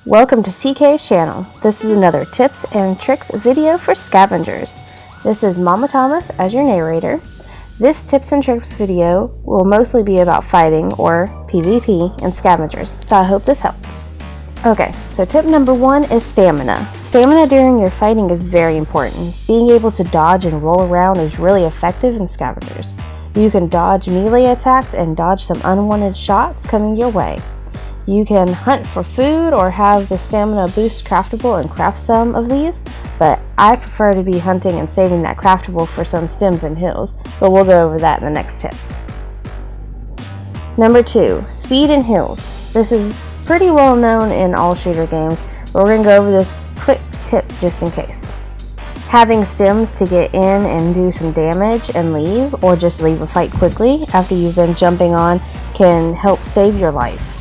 Welcome to CK's channel. This is another tips and tricks video for scavengers. This is Mama Thomas as your narrator. This tips and tricks video will mostly be about fighting or PvP and scavengers, so I hope this helps. Okay, so tip number 1 is stamina. Stamina during your fighting is very important. Being able to dodge and roll around is really effective in scavengers. You can dodge melee attacks and dodge some unwanted shots coming your way. You can hunt for food or have the stamina boost craftable and craft some of these, but I prefer to be hunting and saving that craftable for some stems and hills, but we'll go over that in the next tip. Number 2, speed and hills. This is pretty well known in all shooter games, but we're going to go over this quick tip just in case. Having stems to get in and do some damage and leave, or just leave a fight quickly after you've been jumping on, can help save your life.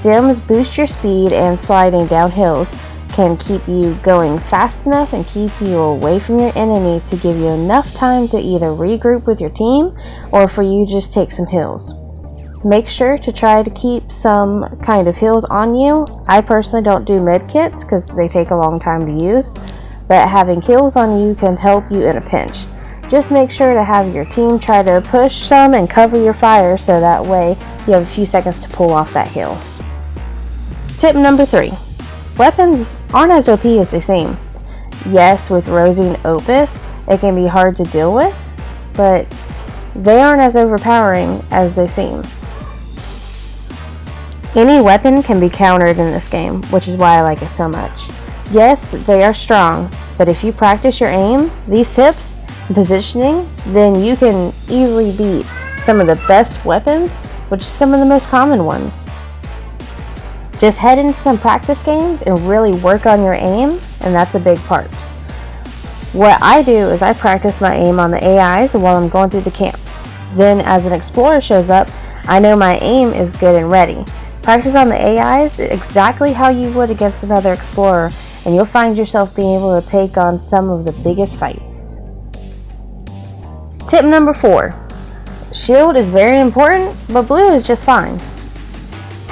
Stems boost your speed, and sliding down hills can keep you going fast enough and keep you away from your enemy to give you enough time to either regroup with your team or for you just take some hills. Make sure to try to keep some kind of hills on you. I personally don't do med kits because they take a long time to use, but having hills on you can help you in a pinch. Just make sure to have your team try to push some and cover your fire so that way you have a few seconds to pull off that hill. Tip number 3. Weapons aren't as OP as they seem. Yes, with Rosie and Opus, it can be hard to deal with, but they aren't as overpowering as they seem. Any weapon can be countered in this game, which is why I like it so much. Yes, they are strong, but if you practice your aim, these tips, and positioning, then you can easily beat some of the best weapons, which is some of the most common ones. Just head into some practice games and really work on your aim, and that's a big part. What I do is I practice my aim on the AIs while I'm going through the camps. Then as an explorer shows up, I know my aim is good and ready. Practice on the AIs exactly how you would against another explorer, and you'll find yourself being able to take on some of the biggest fights. Tip number 4. Shield is very important, but blue is just fine.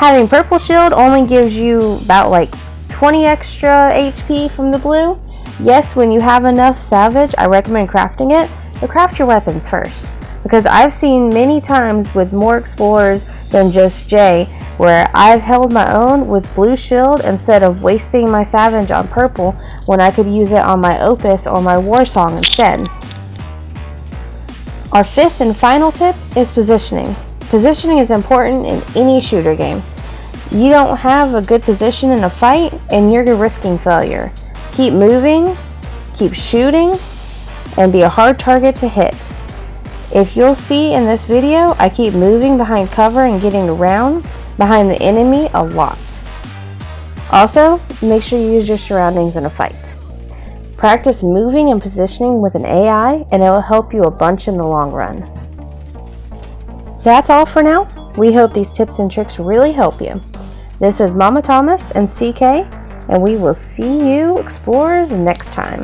Having purple shield only gives you about 20 extra HP from the blue. Yes, when you have enough salvage, I recommend crafting it, but craft your weapons first. Because I've seen many times with more explorers than just Jay, where I've held my own with blue shield instead of wasting my salvage on purple when I could use it on my Opus or my war song instead. Our 5th and final tip is positioning. Positioning is important in any shooter game. You don't have a good position in a fight and you're risking failure. Keep moving, keep shooting, and be a hard target to hit. If you'll see in this video, I keep moving behind cover and getting around behind the enemy a lot. Also, make sure you use your surroundings in a fight. Practice moving and positioning with an AI and it will help you a bunch in the long run. That's all for now. We hope these tips and tricks really help you. This is Mama Thomas and CK, and we will see you explorers next time.